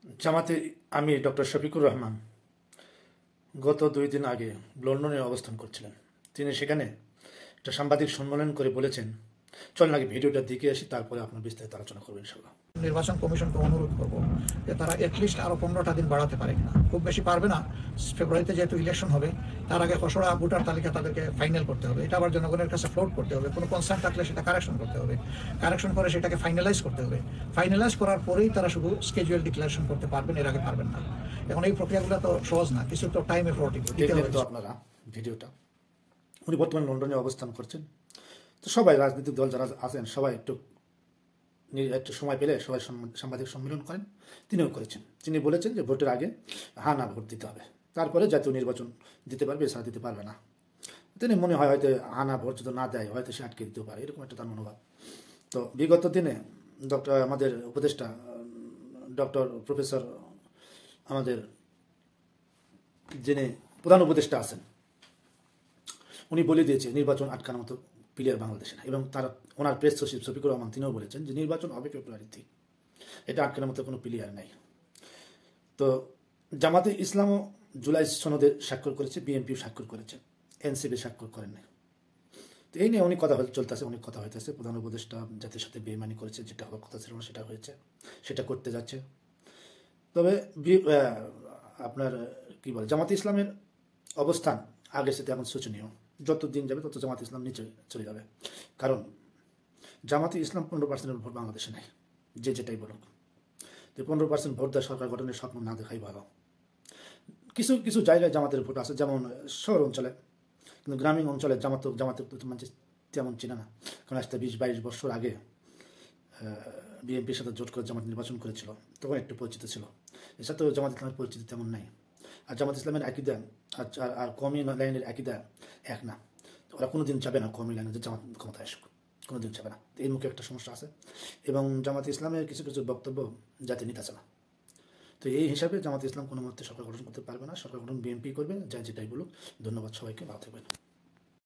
জামাতে আমির ডক্টর শফিকুর রহমান গত 2 দিন আগে লন্ডনে অবস্থান করছিলেন। তিনি সেখানে একটা সাংবাদিক সম্মেলন করে বলেছেন, চলেন আগে ভিডিওটা দেখে আসি, তারপরে আপনার বিস্তারিত আলোচনা করবো ইনশাল্লাহ। নির্বাচন কমিশনকে অনুরোধ করবো যে তারা এটলিস্ট আরো 15টা দিন বাড়াতে পারে কিনা। খুব বেশি পারবে না, ফেব্রুয়ারিতে যেহেতু ইলেকশন হবে, তার আগে খসড়া ভোটার তালিকা তাদেরকে ফাইনাল করতে হবে। এটা আবার জনগণের কাছে ফ্লোট করতে হবে, কোনো কনসার্ন থাকলে সেটা কারেকশন করতে হবে, কারেকশন করে সেটাকে ফাইনালাইজ করতে হবে। ফাইনালাইজ করার পরেই তারা শুধু স্কেজুয়াল ডিক্লারেশন করতে পারবেন, এর আগে পারবেন না। এখন এই প্রক্রিয়াগুলো তো সহজ না, কিছু তো টাইম এফোর্ট দিতে হবে। তো আপনারা ভিডিওটা, উনি বর্তমানে লন্ডনে অবস্থান করছেন। তো সবাই রাজনৈতিক দল যারা আছেন সবাই একটু সময় পেলে সবাই সাংবাদিক সম্মেলন করেন, তিনিও করেছেন। তিনি বলেছেন যে ভোটের আগে হ্যাঁ না ভোট দিতে হবে, তারপরে জাতীয় নির্বাচন দিতে পারবে, এছাড়া দিতে পারবে না। তিনি মনে হয় হয়তো হ্যাঁ না ভোট যদি না দেয় হয়তো সে আটকে দিতেও পারে, এরকম একটা তার মনোভাব। তো বিগত দিনে আমাদের উপদেষ্টা ডক্টর প্রফেসর, আমাদের যিনি প্রধান উপদেষ্টা আছেন, উনি বলে দিয়েছে নির্বাচন আটকানোর মতো প্লেয়ার বাংলাদেশে না। এবং তার ওনার প্রেস সচিব শফিকুর রহমান তিনিও বলেছেন যে নির্বাচন হবে ফেব্রুয়ারিতে, এটা আটকানোর মতো কোনো প্লেয়ার নাই। তো জামাতে ইসলামও জুলাই সনদে স্বাক্ষর করেছে, বিএনপিও স্বাক্ষর করেছে, এনসিপি স্বাক্ষর করেন নাই। তো এই নিয়ে অনেক কথা চলতেছে, অনেক কথা হইতেছে। প্রধান উপদেষ্টা জাতির সাথে বেইমানি করেছে, যেটা হওয়ার কথা ছিল না সেটা হয়েছে, সেটা করতে যাচ্ছে। তবে আপনার কি বলে, জামাতে ইসলামের অবস্থান আগের সাথে এখন শোচনীয়। যত দিন যাবে তত জামাতে ইসলাম নিচে চলে যাবে। কারণ জামাতে ইসলাম 15% ভোট বাংলাদেশে নেই, যে যেটাই বলুক। তো 15% ভোট দেওয়া সরকার গঠনের স্বপ্ন না দেখাই ভালো। কিছু কিছু জায়গায় জামাতের ভোট আছে, যেমন শহর অঞ্চলে, কিন্তু গ্রামীণ অঞ্চলে জামাতের মানুষ তেমন চিনে না। কারণ আজকে 20-22 বছর আগে বিএনপির সাথে জোট করে জামাত নির্বাচন করেছিল, তখন একটু পরিচিত ছিল। এছাড়াও জামাত ইসলামের পরিচিতি তেমন নাই। আর জামাত ইসলামের আকিদা আর কওমি লাইনের আকিদা এক না। ওরা কোনোদিন যাবে না কওমি লাইনে যে জামাত ক্ষমতায় আসুক, কোনোদিন যাবে না। এই মুখে একটা সমস্যা আছে। এবং জামাত ইসলামের কিছু কিছু বক্তব্য জাতি নিতেছে না। তো এই হিসাবে জামাত ইসলাম কোনো মতে সরকার গঠন করতে পারবে না। সরকার গঠন বিএনপি করবে, যা যেটাই বলুক। ধন্যবাদ সবাইকে, ভালো থাকবেন।